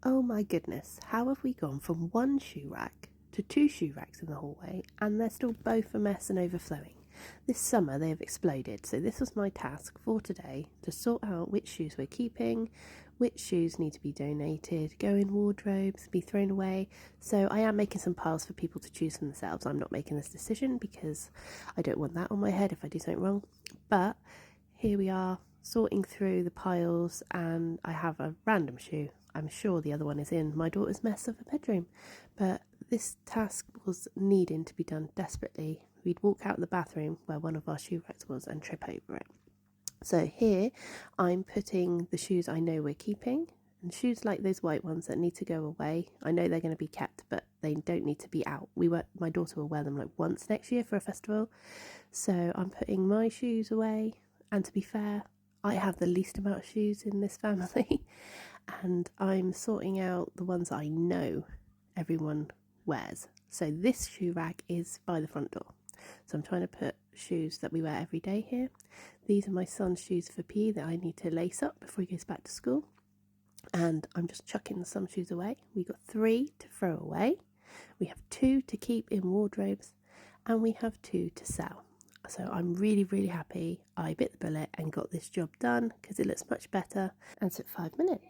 Oh my goodness, how have we gone from one shoe rack to two shoe racks in the hallway, and they're still both a mess and overflowing? This summer they have exploded, so this was my task for today, to sort out which shoes we're keeping, which shoes need to be donated, go in wardrobes, be thrown away. So I am making some piles for people to choose for themselves. I'm not making this decision because I don't want that on my head if I do something wrong. But here we are, sorting through the piles, and I have a random shoe. I'm sure the other one is in my daughter's mess of a bedroom, but this task was needing to be done desperately. We'd walk out the bathroom where one of our shoe racks was and trip over it. So here I'm putting the shoes I know we're keeping, and shoes like those white ones that need to go away. I know they're going to be kept, but they don't need to be out. My daughter will wear them like once next year for a festival. So I'm putting my shoes away, and to be fair, I have the least amount of shoes in this family, and I'm sorting out the ones I know everyone wears. So this shoe rack is by the front door. So I'm trying to put shoes that we wear every day here. These are my son's shoes for PE that I need to lace up before he goes back to school. And I'm just chucking some shoes away. We got 3 to throw away. We have 2 to keep in wardrobes, and we have 2 to sell. So I'm really, really happy I bit the bullet and got this job done because it looks much better and took 5 minutes.